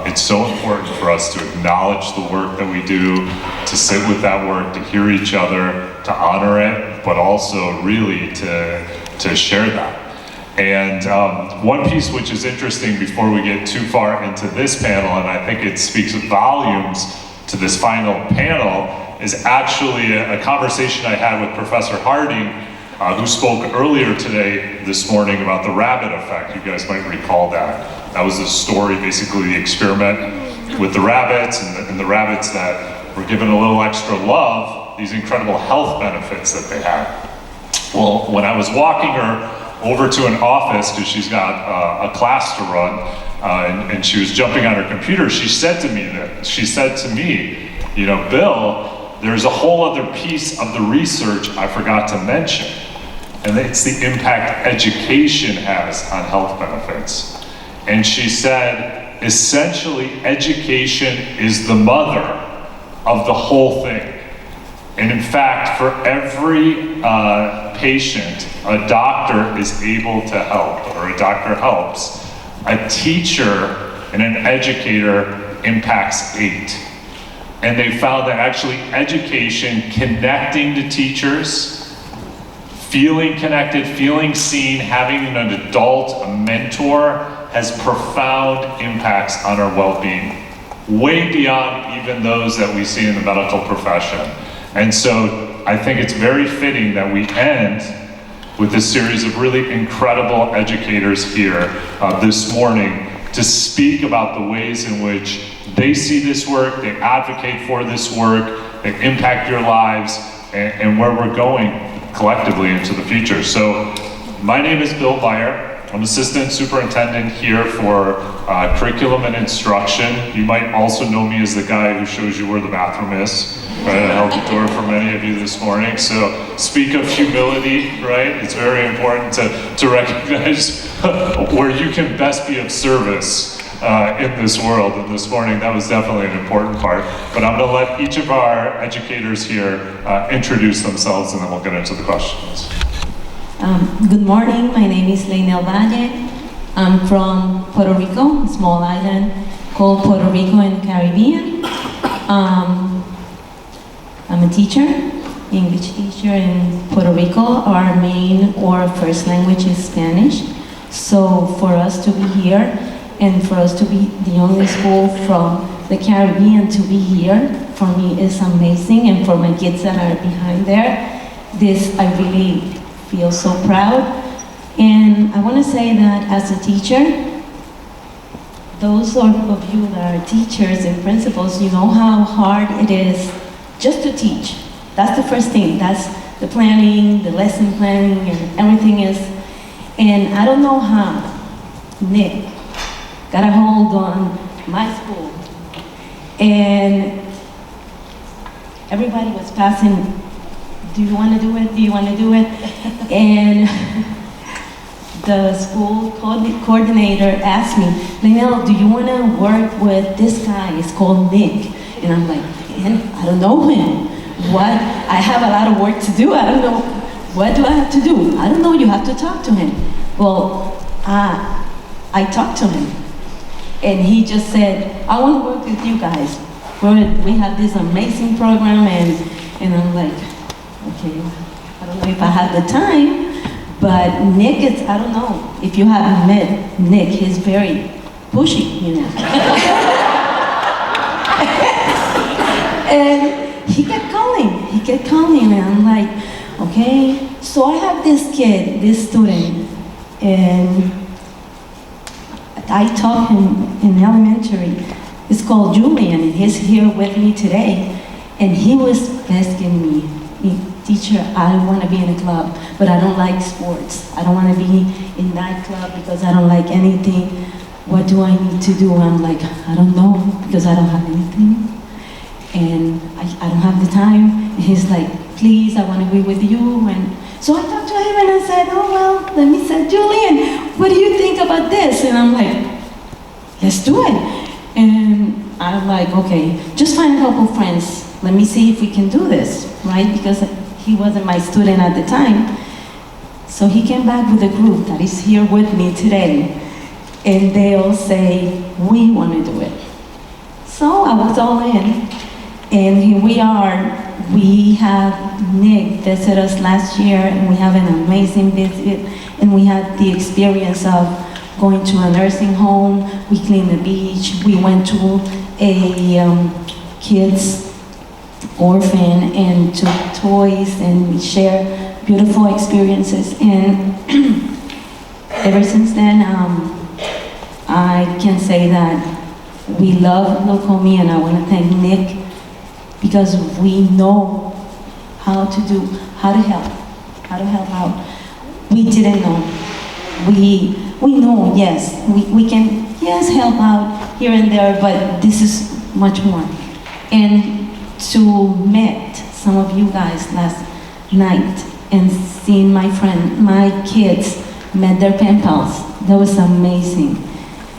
it's so important for us to acknowledge the work that we do, to sit with that work, to hear each other, to honor it, but also really to share that. And one piece which is interesting before we get too far into this panel, and I think it speaks volumes to this final panel, is actually a conversation I had with Professor Harding, who spoke earlier this morning about the rabbit effect. You guys might recall that. That was the story, basically the experiment with the rabbits, and the rabbits that were given a little extra love, these incredible health benefits that they had. Well, when I was walking her over to an office, because she's got a class to run, and she was jumping on her computer, she said to me, you know, Bill, there's a whole other piece of the research I forgot to mention, and it's the impact education has on health benefits. And she said, essentially, education is the mother of the whole thing. And in fact, for every patient, a doctor is able to help, or a doctor helps. A teacher and an educator impacts 8. And they found that actually education, connecting to teachers, feeling connected, feeling seen, having an adult, a mentor, has profound impacts on our well-being, way beyond even those that we see in the medical profession. And so I think it's very fitting that we end with this series of really incredible educators here this morning to speak about the ways in which they see this work, they advocate for this work, they impact your lives, and where we're going collectively into the future. So my name is Bill Meyer. I'm Assistant Superintendent here for Curriculum and Instruction. You might also know me as the guy who shows you where the bathroom is. Right, I held the door for many of you this morning. So speak of humility, right? It's very important to recognize where you can best be of service in this world. And this morning, that was definitely an important part. But I'm gonna let each of our educators here introduce themselves, and then we'll get into the questions. Good morning, my name is Leynel Valle. I'm from Puerto Rico, a small island called Puerto Rico in the Caribbean. I'm a teacher, English teacher in Puerto Rico. Our main or first language is Spanish. So for us to be here and for us to be the only school from the Caribbean to be here, for me is amazing. And for my kids that are behind there, this I really feel so proud. And I want to say that as a teacher, those of you that are teachers and principals, you know how hard it is just to teach. That's the first thing. That's the planning, the lesson planning, and everything is. And I don't know how Nick got a hold on my school. And everybody was passing, do you want to do it? Do you want to do it? And the school coordinator asked me, Leynel, do you want to work with this guy? It's called Nick. And I'm like, man, I don't know him. What? I have a lot of work to do. I don't know. What do I have to do? I don't know. You have to talk to him. Well, I talked to him. And he just said, I want to work with you guys. We have this amazing program. And I'm like, okay, I don't know if I have the time. But Nick is, I don't know if you haven't met Nick, he's very pushy, you know. And he kept calling, and I'm like, okay. So I have this kid, this student, and I taught him in elementary. It's called Julian, and he's here with me today. And he was asking me, teacher, I want to be in a club, but I don't like sports. I don't want to be in nightclub because I don't like anything. What do I need to do? I'm like, I don't know, because I don't have anything. And I don't have the time. And he's like, please, I want to be with you. And so I talked to him and I said, oh, well, let me say, Julian, what do you think about this? And I'm like, let's do it. And I'm like, okay, just find a couple friends. Let me see if we can do this, right? Because he wasn't my student at the time. So he came back with a group that is here with me today. and they all say, we want to do it. So I was all in, and here we are. We have Nick visit us last year, and we have an amazing visit, and we had the experience of going to a nursing home, we cleaned the beach, we went to a kids orphan and took toys, and we shared beautiful experiences. And ever since then, I can say that we love Loukoumi, and I want to thank Nick, because we know how to help out. We didn't know. We know, yes, we can, yes, help out here and there, but this is much more. And to meet some of you guys last night and seeing my kids met their pen pals, that was amazing.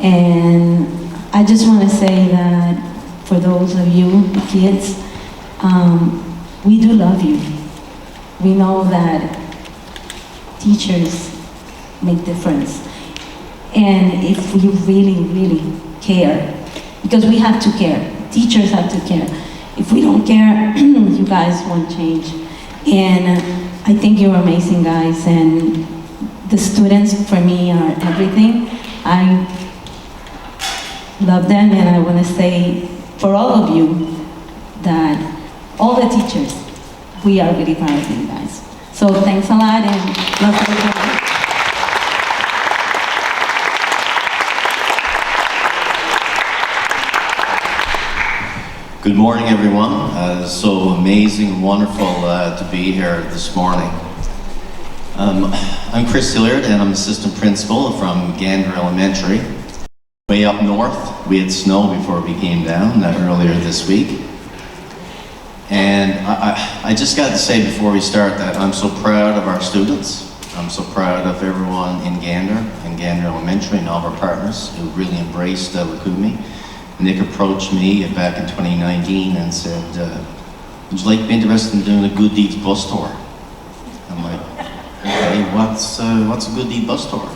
And I just want to say that for those of you kids, we do love you. We know that teachers make difference. And if we really, really care, because we have to care, teachers have to care. If we don't care, you guys won't change. And I think you're amazing guys, and the students for me are everything. I love them, and I want to say for all of you that all the teachers, we are really proud of you guys. So thanks a lot, and love everybody. Good morning, everyone. So amazing and wonderful to be here this morning. I'm Chris Hillyard, and I'm assistant principal from Gander Elementary. Way up north, we had snow before we came down earlier this week. And I just got to say before we start that I'm so proud of our students. I'm so proud of everyone in Gander and Gander Elementary and all of our partners who really embraced Loukoumi. Nick approached me back in 2019 and said, would you like to be interested in doing a Good Deeds bus tour? I'm like, okay, what's a Good Deed bus tour?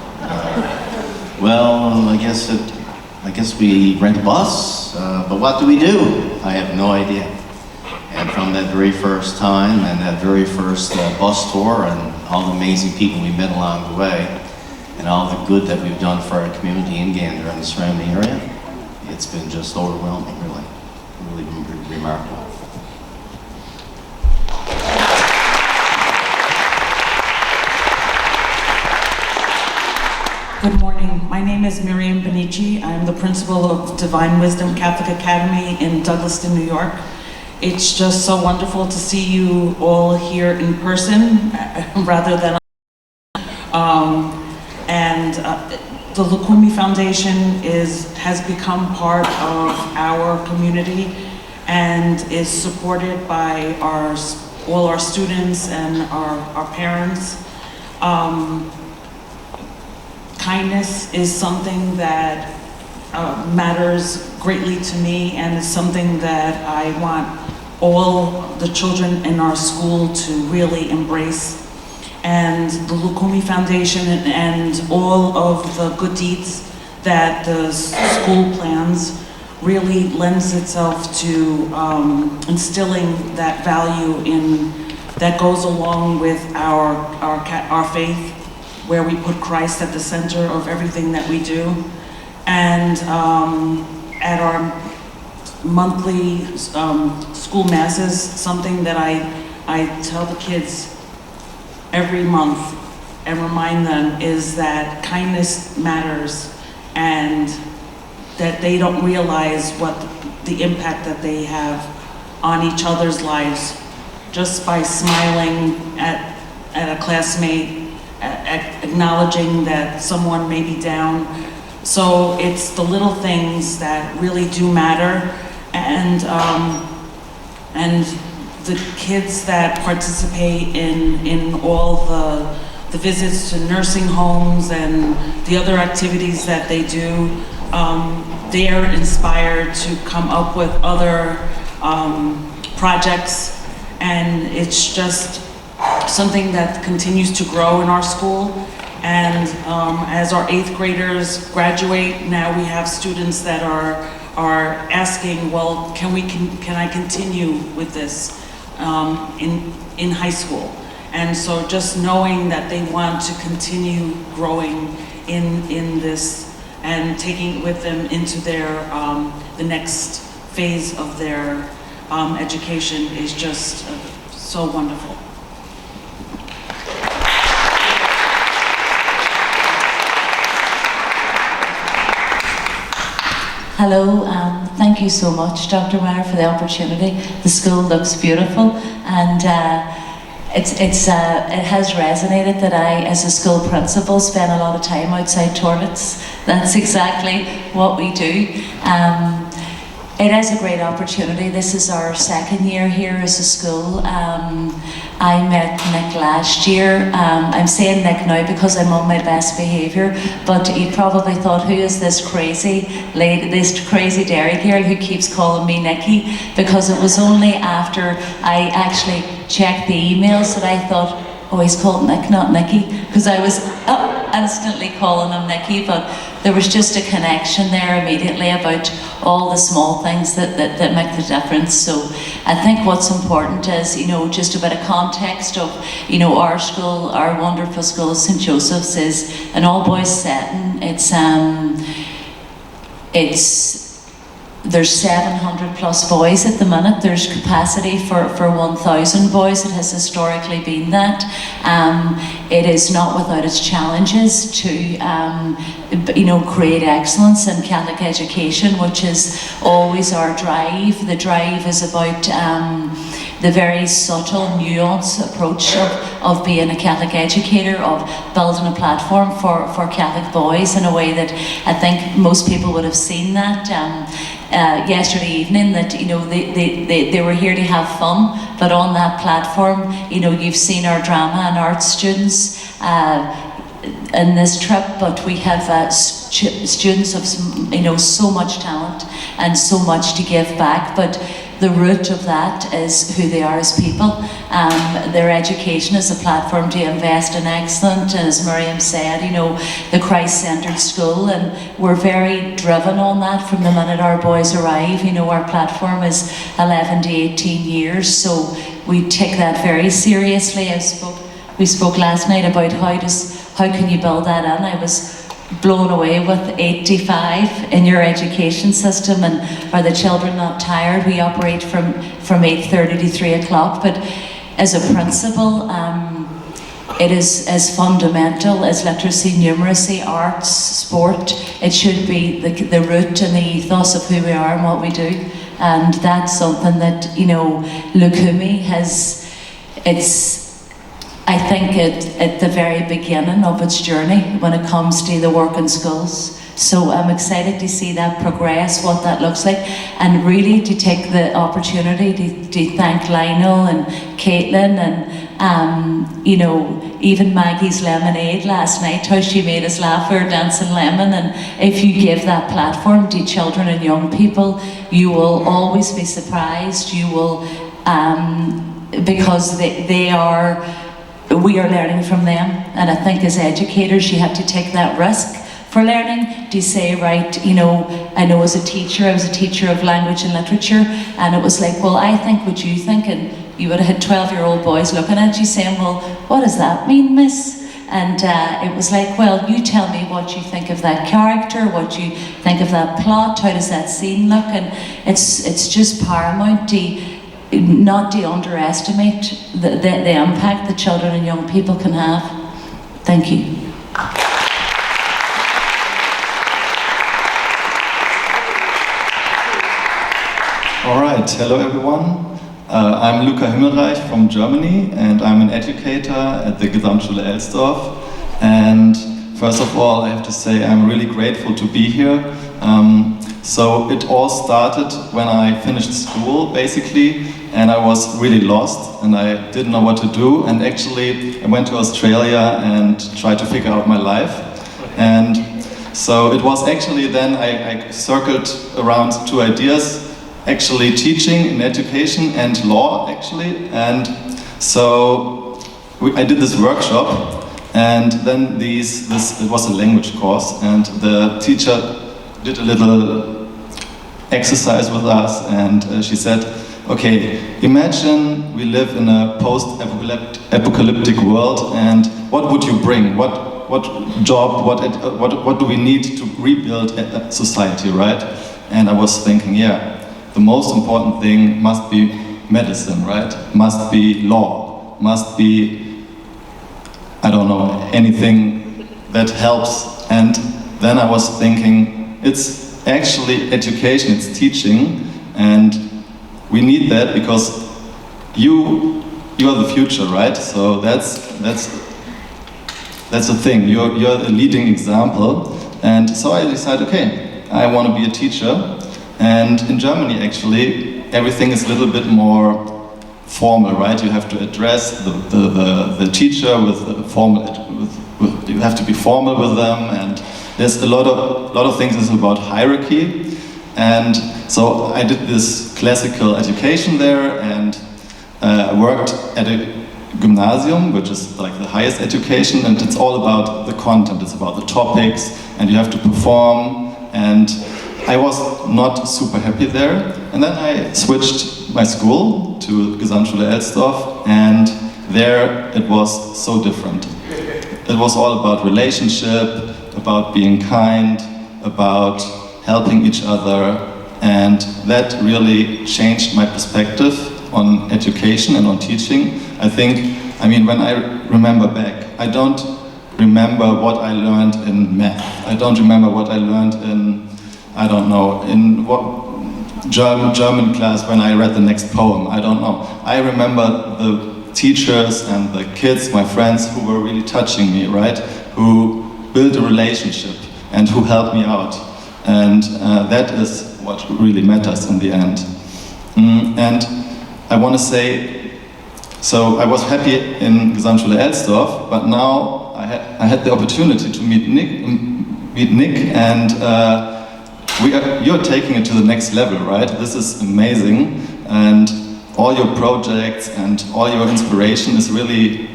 Well, I guess we rent a bus, but what do we do? I have no idea. And from that very first time and that very first bus tour and all the amazing people we met along the way and all the good that we've done for our community in Gander and the surrounding area, it's been just overwhelming, really remarkable. Good morning. My name is Miriam Bonici. I'm the principal of Divine Wisdom Catholic Academy in Douglaston, New York. It's just so wonderful to see you all here in person rather than the Loukoumi Foundation has become part of our community and is supported by all our students and our parents. Kindness is something that matters greatly to me, and is something that I want all the children in our school to really embrace. And the Loukoumi Foundation and all of the good deeds that the school plans really lends itself to instilling that value that goes along with our faith, where we put Christ at the center of everything that we do. And at our monthly school masses, something that I tell the kids every month and remind them is that kindness matters, and that they don't realize what the impact that they have on each other's lives just by smiling at a classmate, acknowledging that someone may be down. So it's the little things that really do matter, and the kids that participate in all the visits to nursing homes and the other activities that they do, they're inspired to come up with other projects, and it's just something that continues to grow in our school. And as our 8th graders graduate, now we have students that are asking, well, can I continue with this in high school? And so just knowing that they want to continue growing in this and taking it with them into their the next phase of their education is just so wonderful. Hello, thank you so much, Dr. Meyer, for the opportunity. The school looks beautiful, and it has resonated that I, as a school principal, spend a lot of time outside toilets. That's exactly what we do. It is a great opportunity. This is our 2nd year here as a school. I met Nick last year. I'm saying Nick now because I'm on my best behaviour, but he probably thought, who is this crazy lady, this crazy Derry girl who keeps calling me Nicky? Because it was only after I actually checked the emails that I thought, oh, he's called Nick, not Nicky, because I was instantly calling him Nicky, but there was just a connection there immediately about all the small things that make the difference. So I think what's important is, you know, just a bit of context of, you know, our school, our wonderful school, St. Joseph's, is an all-boys setting. There's 700 plus boys at the minute. There's capacity for 1,000 boys. It has historically been that. It is not without its challenges to, you know, create excellence in Catholic education, which is always our drive. The drive is about the very subtle, nuanced approach of being a Catholic educator, of building a platform for Catholic boys in a way that I think most people would have seen that. Yesterday evening, that, you know, they were here to have fun, but on that platform, you know, you've seen our drama and art students in this trip, but we have students of, you know, so much talent and so much to give back, but the root of that is who they are as people. Their education is a platform to invest in excellence, and as Miriam said, you know, the Christ-centered school, and we're very driven on that from the minute our boys arrive. You know, our platform is 11 to 18 years, so we take that very seriously. We spoke last night about how can you build that in. I was blown away with 85 in your education system, and are the children not tired? We operate from 8:30 to 3 o'clock, but as a principal, it is as fundamental as literacy, numeracy, arts, sport. It should be the root and the ethos of who we are and what we do, and that's something that, you know, Loukoumi has. I think at the very beginning of its journey when it comes to the work in schools. So I'm excited to see that progress, what that looks like, and really to take the opportunity to thank Leynel and Caitlin and, you know, even Maggie's lemonade last night, how she made us laugh, we were dancing lemon. And if you give that platform to children and young people, you will always be surprised. You will, because we are learning from them, and I think as educators you have to take that risk for learning, to say, right, you know, I know as a teacher, I was a teacher of language and literature, and it was like, well, I think what you think, and you would have had 12-year-old boys looking at you saying, well, what does that mean, miss? And it was like, well, you tell me what you think of that character, what you think of that plot, how does that scene look? And it's just paramount not to underestimate the impact that children and young people can have. Thank you. All right, hello everyone. I'm Luka Himmelreich from Germany, and I'm an educator at the Gesamtschule Elsdorf. And first of all, I have to say I'm really grateful to be here. So it all started when I finished school, basically, and I was really lost and I didn't know what to do. And actually, I went to Australia and tried to figure out my life. And so it was actually then I circled around two ideas, actually teaching in education and law, actually. And so I did this workshop, And then it was a language course, and the teacher did a little exercise with us, and she said, okay, imagine we live in a post-apocalyptic world, and what would you bring? What job, what do we need to rebuild a society, right? And I was thinking, yeah, the most important thing must be medicine, right? Must be law, must be, I don't know, anything that helps. And then I was thinking, it's actually education, it's teaching, and we need that because you are the future, right? So that's the thing. You're a leading example, and so I decided, okay, I want to be a teacher. And in Germany, actually, everything is a little bit more formal, right? You have to address the teacher with the formal. You have to be formal with them, and there's a lot of things is about hierarchy. And so I did this classical education there, and I worked at a gymnasium, which is like the highest education, and it's all about the content, it's about the topics, and you have to perform, and I was not super happy there. And then I switched my school to Gesamtschule Elsdorf, and there it was so different. It was all about relationship, about being kind, about helping each other, and that really changed my perspective on education and on teaching. I mean, when I remember back, I don't remember what I learned in math. I don't remember what I learned in, I don't know, in what German class when I read the next poem. I don't know. I remember the teachers and the kids, my friends, who were really touching me, right? Who built a relationship and who helped me out. And that is what really matters in the end. And I want to say, so I was happy in Gesamtschule Elsdorf, but now I had the opportunity to meet Nick, and you're taking it to the next level, right? This is amazing, and all your projects and all your inspiration is really,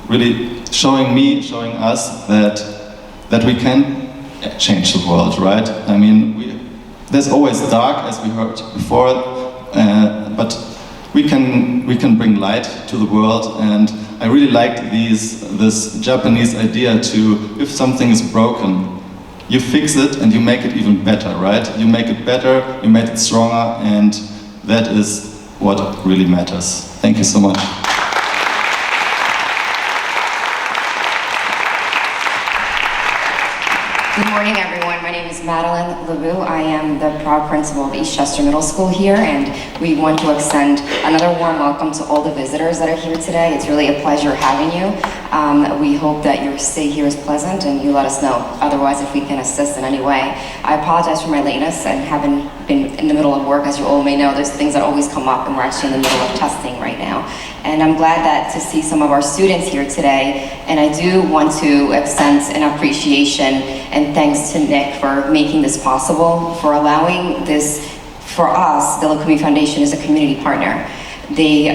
really showing us that we can change the world, right? I mean, there's always dark, as we heard before, but we can bring light to the world, and I really like this Japanese idea to, if something is broken, you fix it and you make it even better, right? You make it better, you make it stronger, and that is what really matters. Thank you so much. Good morning, everyone. My name is Madelin, LoBue. I am the proud principal of Eastchester Middle School here, and we want to extend another warm welcome to all the visitors that are here today. It's really a pleasure having you. We hope that your stay here is pleasant, and you let us know. Otherwise, if we can assist in any way. I apologize for my lateness and having been in the middle of work. As you all may know, there's things that always come up, and we're actually in the middle of testing right now. And I'm glad to see some of our students here today, and I do want to extend an appreciation and thanks to Nick for making this possible, for allowing this, for us, the Loukoumi Foundation is a community partner. They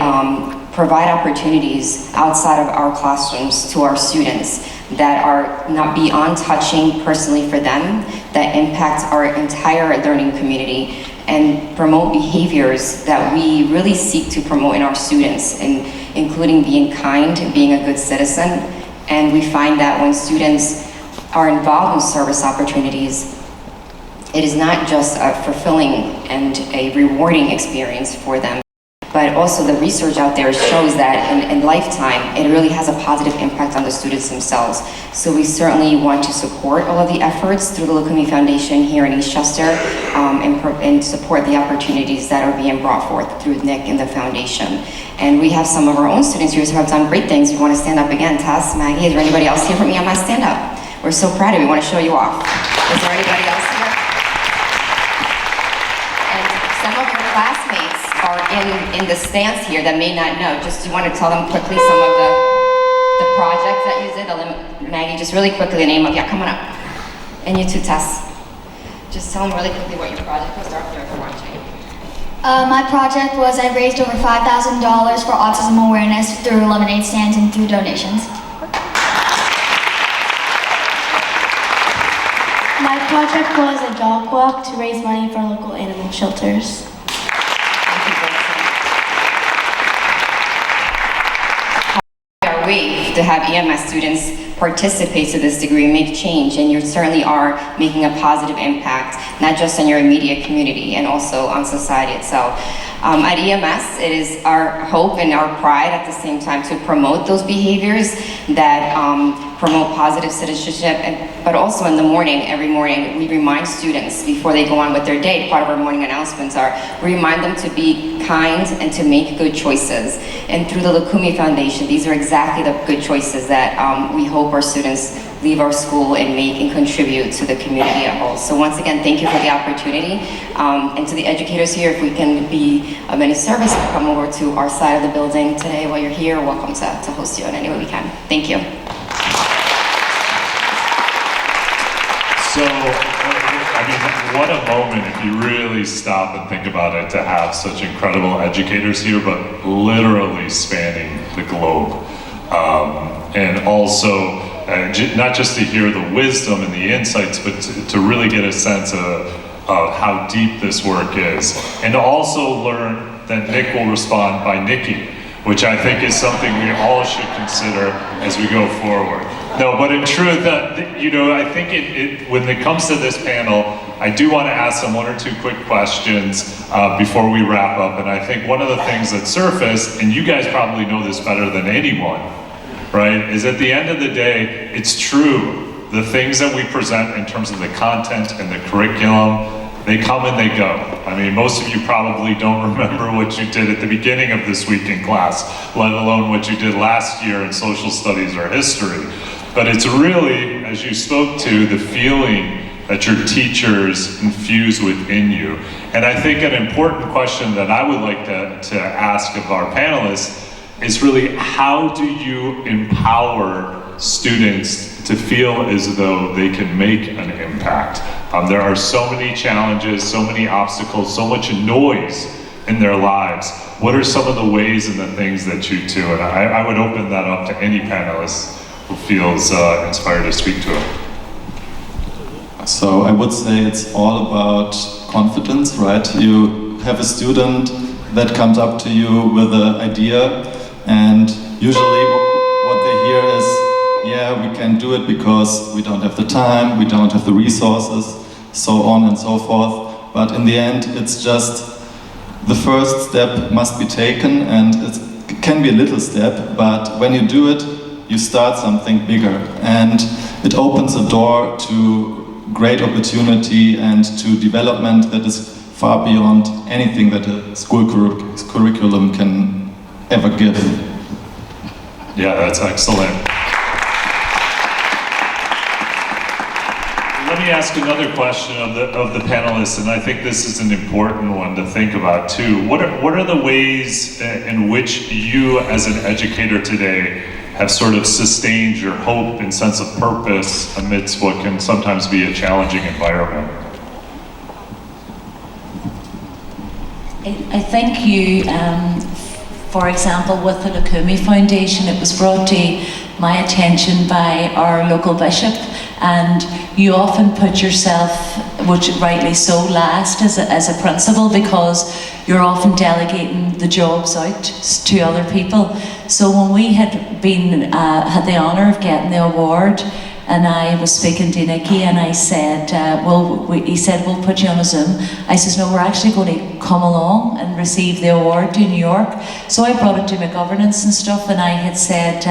provide opportunities outside of our classrooms to our students that are not beyond touching personally for them, that impact our entire learning community and promote behaviors that we really seek to promote in our students, including being kind, being a good citizen. And we find that when students are involved in service opportunities, it is not just a fulfilling and a rewarding experience for them, but also the research out there shows that in lifetime, it really has a positive impact on the students themselves. So we certainly want to support all of the efforts through the Loukoumi Foundation here in Eastchester, and support the opportunities that are being brought forth through Nick and the foundation. And we have some of our own students here who have done great things. We want to stand up again. Tess, Maggie, is there anybody else here from EMS? Stand up. We're so proud of you. We want to show you off. Is there anybody else here? And some of your classmates are in the stands here that may not know. Just, do you want to tell them quickly some of the projects that you did? Maggie, just really quickly the name of, yeah, come on up. And you too, Tess. Just tell them really quickly what your project was. They're up there if they're watching. My project was I raised over $5,000 for autism awareness through lemonade stands and through donations. project was a dog walk to raise money for local animal shelters. Our way to have EMS students participate to this degree, make change, and you certainly are making a positive impact, not just on your immediate community and also on society itself. At EMS, it is our hope and our pride at the same time to promote those behaviors that promote positive citizenship, but also in the morning, every morning, we remind students before they go on with their day, part of our morning announcements are, we remind them to be kind and to make good choices. And through the Loukoumi Foundation, these are exactly the good choices that we hope our students leave our school and make and contribute to the community at whole. So once again, thank you for the opportunity. And to the educators here, if we can be of any service, come over to our side of the building today while you're here. Welcome to host you in any way we can. Thank you. So, I mean, what a moment if you really stop and think about it to have such incredible educators here, but literally spanning the globe. And also, not just to hear the wisdom and the insights, but to really get a sense of how deep this work is. And to also learn that Nick will respond by Nikki, which I think is something we all should consider as we go forward. No, but in truth, you know, I think when it comes to this panel, I do want to ask them one or two quick questions before we wrap up. And I think one of the things that surfaced, and you guys probably know this better than anyone, right, is at the end of the day, it's true. The things that we present in terms of the content and the curriculum, they come and they go. I mean, most of you probably don't remember what you did at the beginning of this week in class, let alone what you did last year in social studies or history. But it's really, as you spoke to, the feeling that your teachers infuse within you. And I think an important question that I would like to ask of our panelists is really, how do you empower students to feel as though they can make an impact? There are so many challenges, so many obstacles, so much noise in their lives. What are some of the ways and the things that you do? And I would open that up to any panelist who feels inspired to speak to it. So I would say it's all about confidence, right? You have a student that comes up to you with an idea, and usually what they hear is, yeah, we can do it because we don't have the time, we don't have the resources, so on and so forth. But in the end, it's just the first step must be taken, and it can be a little step, but when you do it, you start something bigger, and it opens a door to great opportunity and to development that is far beyond anything that a school curriculum can ever give. Yeah, that's excellent. Let me ask another question of the panelists, and I think this is an important one to think about too. What are the ways in which you, as an educator today, have sort of sustained your hope and sense of purpose amidst what can sometimes be a challenging environment? I think you, for example, with the Loukoumi Foundation, it was brought to my attention by our local bishop, and you often put yourself, which rightly so, last as a principal, because you're often delegating the jobs out to other people. So when we had been had the honour of getting the award, and I was speaking to Nikki, and I said, he said, we'll put you on a Zoom. I says, no, we're actually going to come along and receive the award to New York. So I brought it to my governance and stuff, and I had said,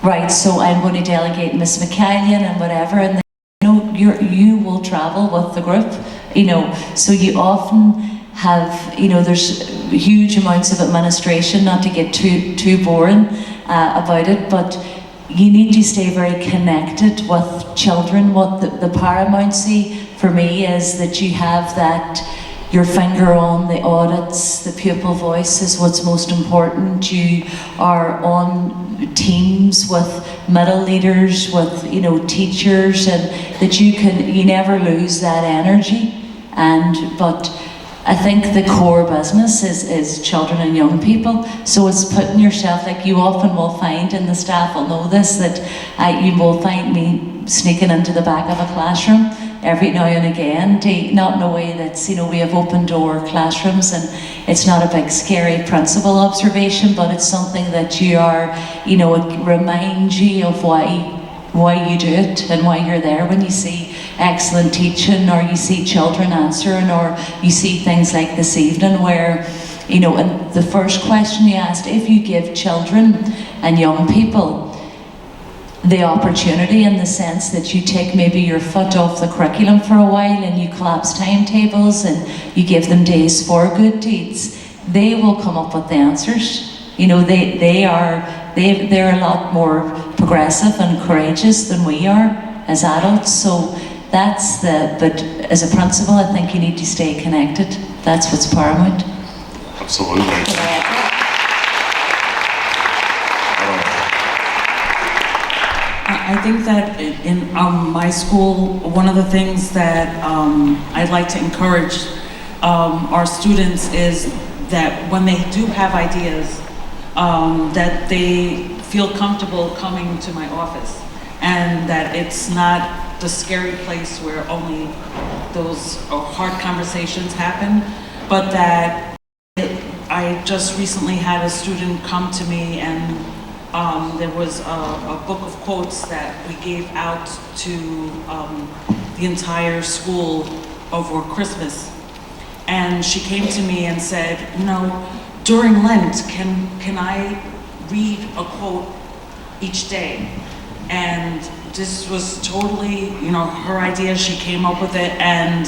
right, so I'm going to delegate Miss McCallion and whatever, and then, you will travel with the group, so you often have, there's huge amounts of administration, not to get too boring about it, but you need to stay very connected with children. What the paramountcy for me is that you have that, your finger on the audits, the pupil voice is what's most important. You are on teams with middle leaders, with teachers, and that you never lose that energy. But I think the core business is children and young people. So it's putting yourself, like you often will find, and the staff will know this, that you will find me sneaking into the back of a classroom every now and again, not in a way that's, we have open door classrooms and it's not a big scary principal observation, but it's something that you are, it reminds you of why you do it and why you're there. When you see excellent teaching, or you see children answering, or you see things like this evening where, and the first question you asked, if you give children and young people the opportunity, in the sense that you take maybe your foot off the curriculum for a while and you collapse timetables and you give them days for good deeds, they will come up with the answers. They're a lot more progressive and courageous than we are as adults. So but as a principal, I think you need to stay connected. That's what's paramount. Absolutely. I think that in my school, one of the things that I'd like to encourage our students is that when they do have ideas, that they feel comfortable coming to my office, and that it's not the scary place where only those hard conversations happen, but that I just recently had a student come to me, and there was a book of quotes that we gave out to the entire school over Christmas. And she came to me and said, during Lent, can I read a quote each day? And this was totally, her idea. She came up with it, and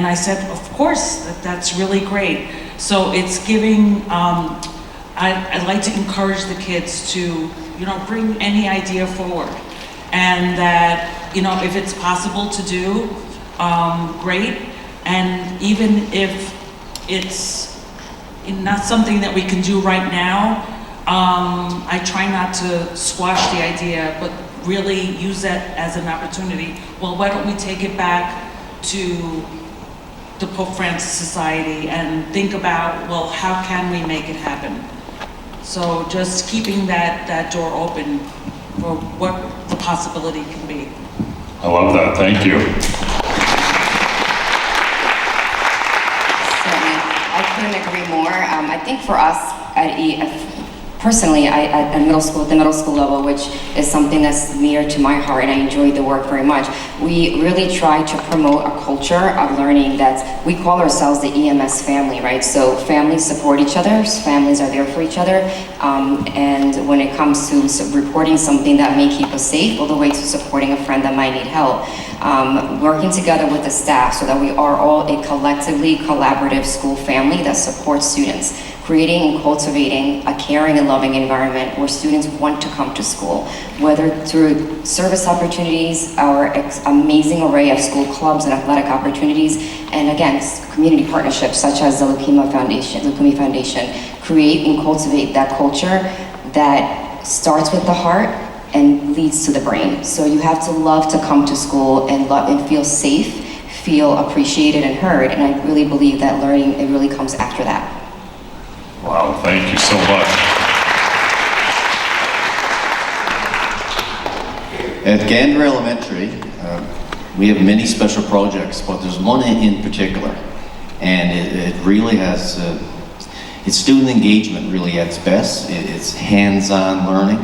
I said, of course, that's really great. So it's giving, I'd like to encourage the kids to, bring any idea forward, and that, if it's possible to do, great. And even if it's not something that we can do right now, I try not to squash the idea, but really use that as an opportunity. Well, why don't we take it back to the Pope Francis Society and think about, well, how can we make it happen? So just keeping that door open for what the possibility can be. I love that, thank you. I couldn't agree more. I think for us, personally, at the middle school level, which is something that's near to my heart, and I enjoy the work very much, we really try to promote a culture of learning that we call ourselves the EMS family, right? So families support each other, families are there for each other, and when it comes to reporting something that may keep us safe, all the way to supporting a friend that might need help, working together with the staff so that we are all a collectively collaborative school family that supports students, creating and cultivating a caring and loving environment where students want to come to school, whether through service opportunities, our amazing array of school clubs and athletic opportunities, and again, community partnerships such as the Loukoumi Foundation, create and cultivate that culture that starts with the heart and leads to the brain. So you have to love to come to school and love and feel safe, feel appreciated and heard, and I really believe that learning, it really comes after that. Wow, thank you so much. At Gander Elementary, we have many special projects, but there's one in particular, and it really has, it's student engagement really at its best. It's hands-on learning,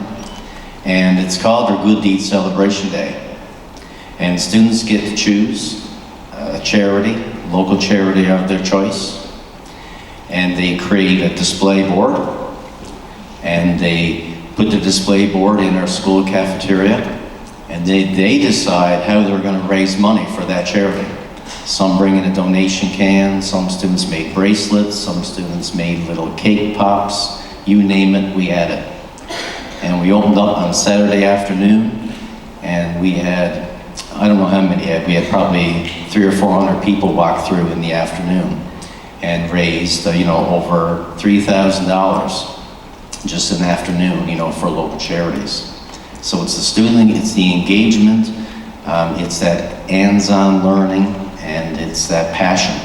and it's called our Good Deeds Celebration Day. And students get to choose a charity, local charity of their choice, and they create a display board, and they put the display board in our school cafeteria, and they decide how they're going to raise money for that charity. Some bring in a donation can, some students made bracelets, some students made little cake pops, you name it, we had it. And we opened up on Saturday afternoon, and we had, I don't know how many we had probably 300 or 400 people walk through in the afternoon, and raised, over $3,000 just in the afternoon, for local charities. So it's the student, it's the engagement, it's that hands-on learning, and it's that passion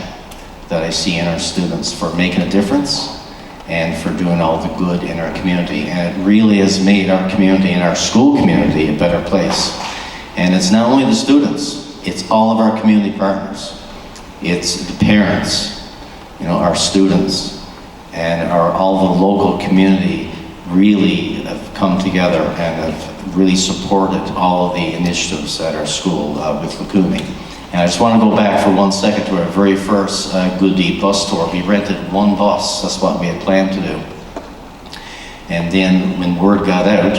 that I see in our students for making a difference and for doing all the good in our community. And it really has made our community and our school community a better place. And it's not only the students, it's all of our community partners. It's the parents, you know, our students, and all the local community really have come together and have really supported all of the initiatives at our school with Loukoumi. And I just want to go back for 1 second to our very first Good Deed bus tour. We rented one bus, that's what we had planned to do. And then when word got out,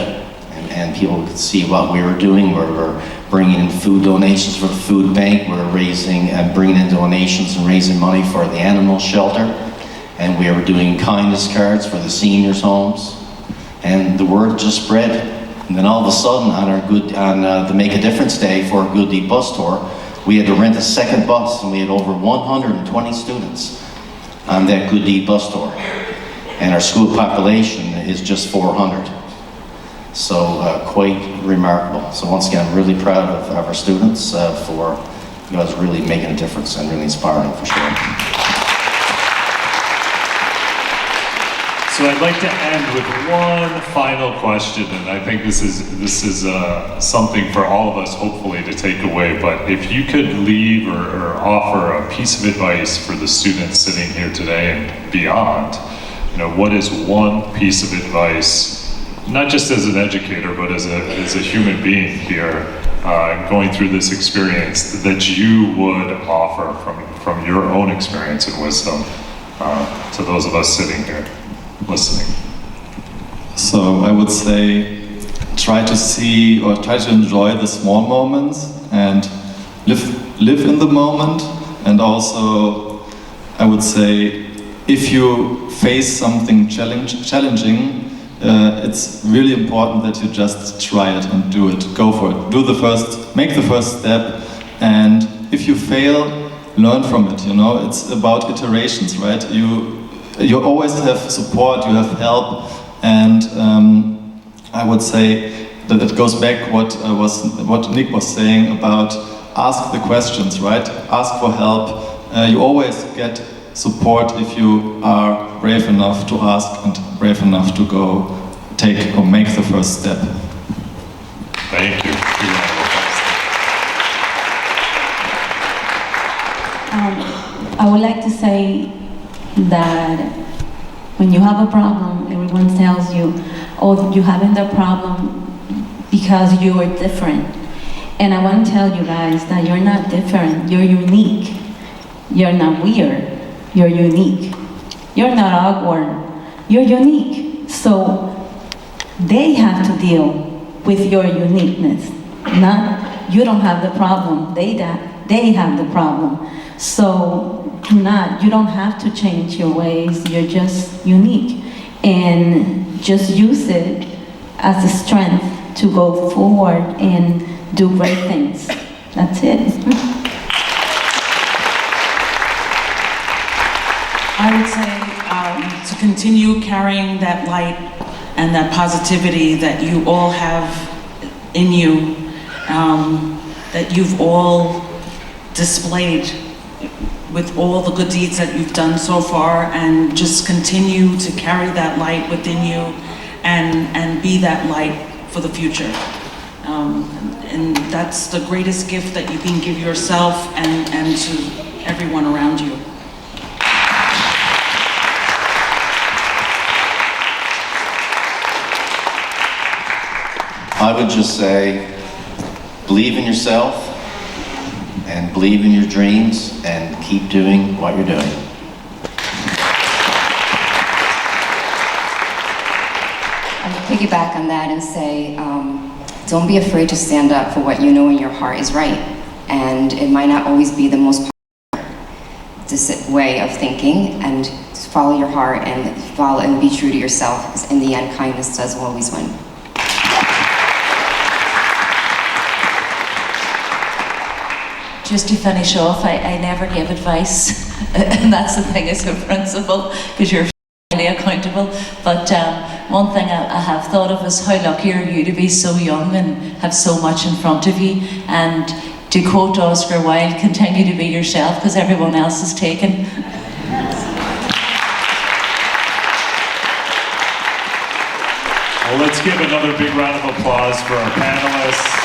and people could see what we were doing, we were bringing in food donations for the food bank, we were raising and bringing in donations and raising money for the animal shelter, and we were doing kindness cards for the seniors' homes, and the word just spread. And then all of a sudden, on the Make a Difference Day for our Good Deed bus tour, we had to rent a second bus, and we had over 120 students on that Good Deed bus tour. And our school population is just 400. So quite remarkable. So once again, I'm really proud of our students for you guys really making a difference and really inspiring for sure. So I'd like to end with one final question, and I think this is something for all of us, hopefully, to take away. But if you could leave or offer a piece of advice for the students sitting here today and beyond, you know, what is one piece of advice, not just as an educator, but as a human being here, going through this experience, that you would offer from your own experience and wisdom to those of us sitting here listening? So I would say try to see or try to enjoy the small moments and live in the moment. And also I would say if you face something challenging, it's really important that you just try it and do it. Go for it. Make the first step, and if you fail, learn from it. You know, it's about iterations, right? You always have support, you have help, and I would say that it goes back what Nick was saying about ask the questions, right? Ask for help. You always get support if you are brave enough to ask and brave enough to go take or make the first step. Thank you. I would like to say that when you have a problem, everyone tells you, oh, you're having the problem because you are different. And I want to tell you guys that you're not different, you're unique. You're not weird, you're unique. You're not awkward, you're unique. So they have to deal with your uniqueness. Not, you don't have the problem, they have the problem. So you don't have to change your ways, you're just unique. And just use it as a strength to go forward and do great things. That's it. I would say to continue carrying that light and that positivity that you all have in you, that you've all displayed with all the good deeds that you've done so far, and just continue to carry that light within you and be that light for the future. And that's the greatest gift that you can give yourself and to everyone around you. I would just say, believe in yourself and believe in your dreams and keep doing what you're doing. I'll piggyback on that and say, don't be afraid to stand up for what you know in your heart is right. And it might not always be the most popular way of thinking, and follow your heart and be true to yourself, because in the end, kindness does always win. Just to finish off, I never give advice, and that's the thing as a principal, because you're really accountable. But one thing I have thought of is how lucky are you to be so young and have so much in front of you, and to quote Oscar Wilde, continue to be yourself because everyone else is taken. Well, let's give another big round of applause for our panelists.